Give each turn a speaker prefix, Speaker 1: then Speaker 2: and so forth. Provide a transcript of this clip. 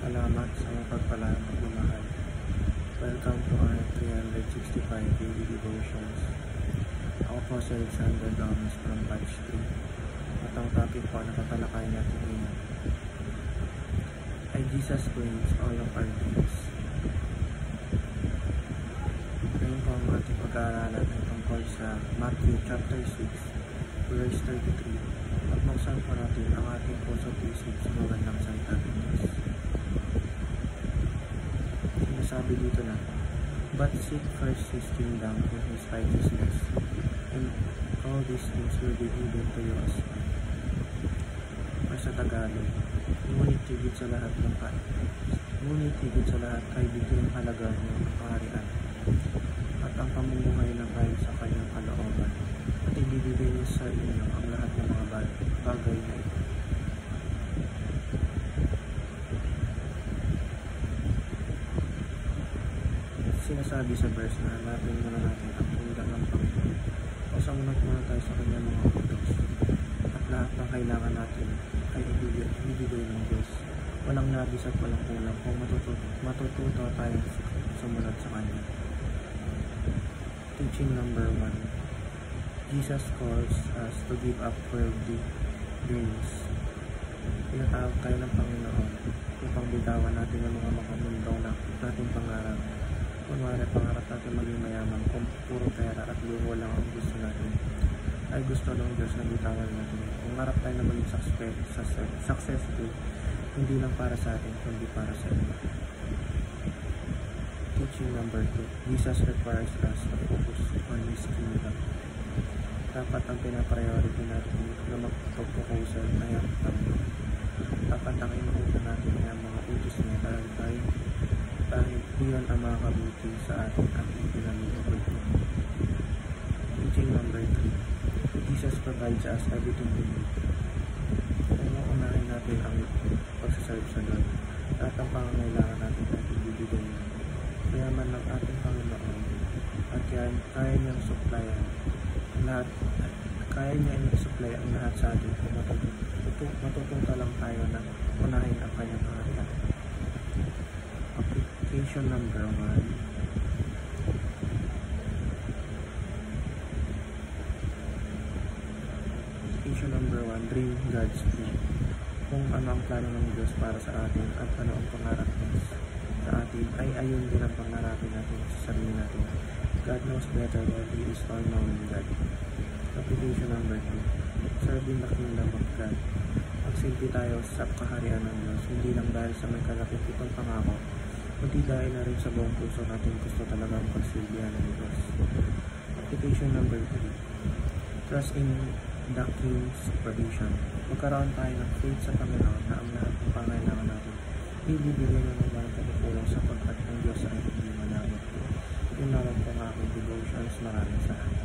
Speaker 1: Salamat sa mapagpalang pagmamahal. Welcome to our 365 daily devotions. Ako po si Alexander Gomez from Batch 3. At ang topic po na tatalakayin natin ngayon ay Jesus brings all of our needs. Ngayon po ang ating pag-aaralan ay tungkol sa Matthew chapter 6 verse 33 at buksan po natin ang ating puso't isip sa magandang salita ng Diyos. Sabi dito na, but seek first His kingdom and His righteousness, and all these things will be given to you as well. Or sa Tagalog, ngunit higit sa lahat ay bigyan halaga niyo ang kaharian at ang pamumuhay ng ayon sa kanyang kalooban, at ibibigay niyo sa inyo ang lahat ng mga bagay na ito. Sinasabi sa verse na hanapin muna natin ang kingdom ng Panginoon o sumunod muna tayo sa kanyang mga utos at lahat ng kailangan natin ay ibibigay ng Diyos. Walang nabis at walang kulang kung matututo tayong sumunod sa kanya. Teaching number 1. Jesus calls us to give up worldly dreams. Pinatawag tayo ng Panginoon upang bitawan natin ang mga makamundong na nating pangarap. Kunwari, pangarap natin maging mayaman kung puro pera at luho lang ang gusto natin, ay gusto ng Diyos na bitawan natin. Kung harap tayo na maging successful, hindi lang para sa atin, kundi para sa iyo. Teaching number 2. Jesus requires us to focus on His kingdom. Dapat ang pinapriority natin na magpag-focusan ay ang Panginoon. Dapat ang inuuna natin ay ang mga utos niya dahil iyon ang makakabuti sa atin at ipinalulugod niya. Teaching number 3. Jesus provides us everything we need. Kung maunahin natin ang pagsaserve sa Lord, at ang pangangailangan natin ay ibibigay niya. Mayaman ng ating Panginoon at kaya niyang supplyan lahat. Kaya niya i-supply ang lahat sa atin kung matututo lang tayo na unahin ang kanyang kaharian. Application number 1. Application number 1. Dream God's dream. Kung ano ang plano ng Diyos para sa atin at ano ang pangarap niya sa atin, ay ayun din ang pangarapin natin sa sarili natin. God knows better than He is all-knowing God. Application number 2. Serving the kingdom of God. Magsilbi tayo sa kaharian ng Diyos, hindi lang dahil sa may kalapit-itong pangako, kundi dahil na rin sa buong puso natin gusto talagang pagsilbihan ng Diyos. Application number 3. Trust in the King's provision. Magkaroon tayo ng faith sa Panginoon na ang lahat ng pangailangan natin ibibigay na ng walang pagkukulang sapagkat ang Diyos ay hindi malamot. Yun naman po ang aking devotions. Maraming salamat.